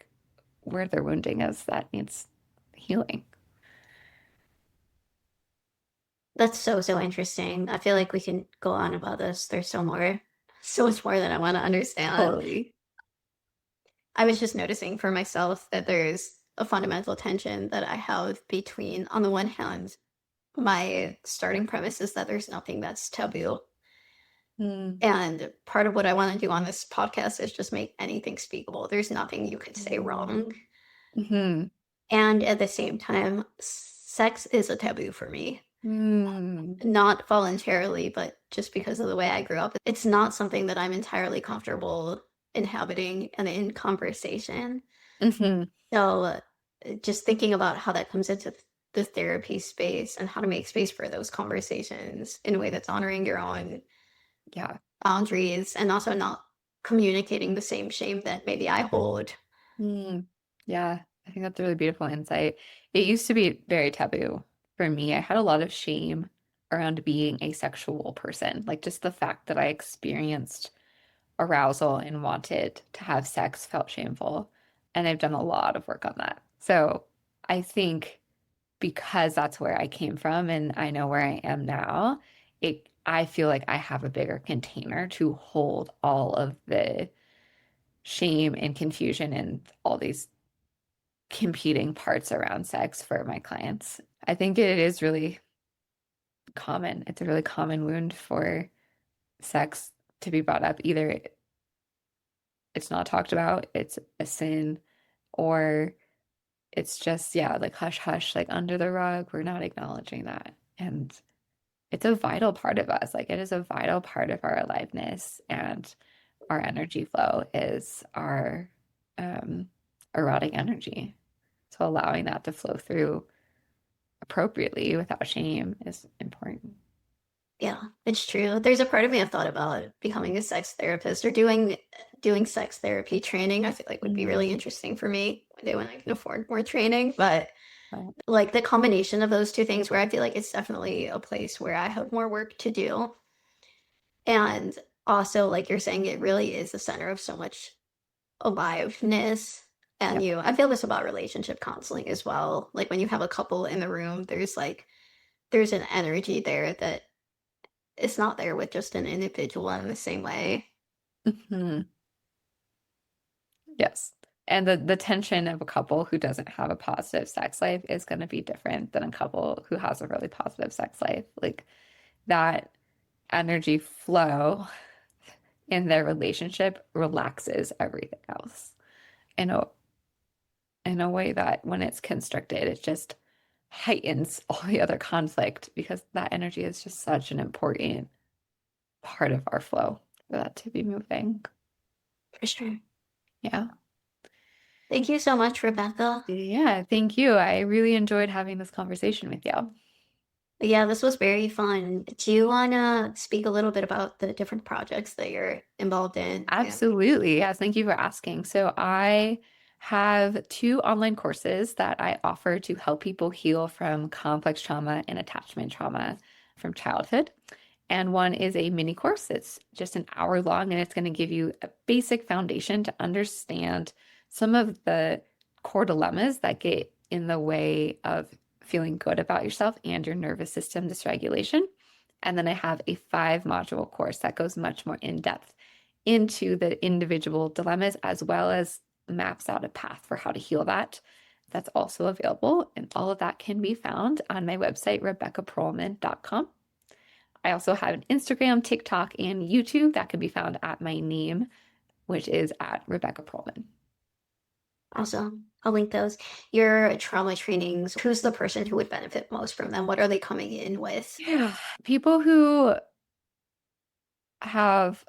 where their wounding is that needs healing. that's so, so interesting. I feel like we can go on about this. There's so much more that I want to understand. Totally. I was just noticing for myself that there's a fundamental tension that I have between, on the one hand, my starting premise is that there's nothing that's taboo. Mm. And part of what I want to do on this podcast is just make anything speakable. There's nothing you could say wrong. Mm-hmm. And at the same time, sex is a taboo for me. Mm. Not voluntarily, but just because of the way I grew up. It's not something that I'm entirely comfortable inhabiting and in conversation. Mm-hmm. So just thinking about how that comes into the therapy space and how to make space for those conversations in a way that's honoring your own Yeah. boundaries and also not communicating the same shame that maybe I hold. Mm. Yeah. I think that's a really beautiful insight. It used to be very taboo for me. I had a lot of shame around being a sexual person, like just the fact that I experienced arousal and wanted to have sex felt shameful. And I've done a lot of work on that. So I think because that's where I came from and I know where I am now, I feel like I have a bigger container to hold all of the shame and confusion and all these competing parts around sex for my clients. I think it is really common. It's a really common wound for sex to be brought up. Either it's not talked about, it's a sin, or it's just, yeah, like hush hush, like under the rug. We're not acknowledging that. And it's a vital part of us. Like it is a vital part of our aliveness and our energy flow is our erotic energy. So allowing that to flow through appropriately without shame is important. Yeah, it's true. There's a part of me I've thought about becoming a sex therapist or doing sex therapy training. I feel like would be really interesting for me one day when I can afford more training. But Right. like the combination of those two things where I feel like it's definitely a place where I have more work to do. And also, like you're saying, it really is the center of so much aliveness. And Yep. I feel this about relationship counseling as well. Like when you have a couple in the room, there's an energy there that is not there with just an individual in the same way. Mhm. Yes. And the tension of a couple who doesn't have a positive sex life is going to be different than a couple who has a really positive sex life. Like that energy flow in their relationship relaxes everything else in a way that when it's constricted, it just heightens all the other conflict because that energy is just such an important part of our flow for that to be moving. For sure. Yeah. Thank you so much, Rebecca. Yeah, thank you. I really enjoyed having this conversation with you. Yeah, this was very fun. Do you want to speak a little bit about the different projects that you're involved in? Yeah. Absolutely. Yes, thank you for asking. So I have two online courses that I offer to help people heal from complex trauma and attachment trauma from childhood. And one is a mini course. It's just an hour long, and it's going to give you a basic foundation to understand some of the core dilemmas that get in the way of feeling good about yourself and your nervous system dysregulation. And then I have a 5 module course that goes much more in depth into the individual dilemmas as well as maps out a path for how to heal that. That's also available. And all of that can be found on my website, RebeccaProlman.com. I also have an Instagram, TikTok, and YouTube that can be found at my name, which is at Rebecca Prolman. Awesome. I'll link those. Your trauma trainings, who's the person who would benefit most from them? What are they coming in with? Yeah, people who have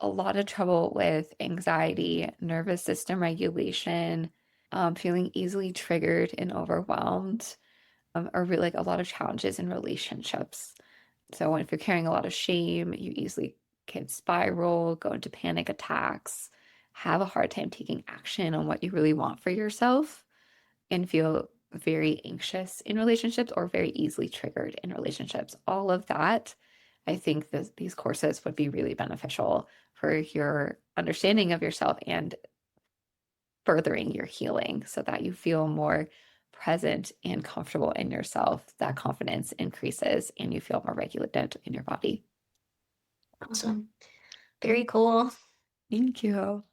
a lot of trouble with anxiety, nervous system regulation, feeling easily triggered and overwhelmed, or really like a lot of challenges in relationships. So if you're carrying a lot of shame, you easily can spiral, go into panic attacks, have a hard time taking action on what you really want for yourself, and feel very anxious in relationships or very easily triggered in relationships. All of that, I think that these courses would be really beneficial for your understanding of yourself and furthering your healing so that you feel more present and comfortable in yourself. That confidence increases and you feel more regulated in your body. Awesome. Very cool. Thank you.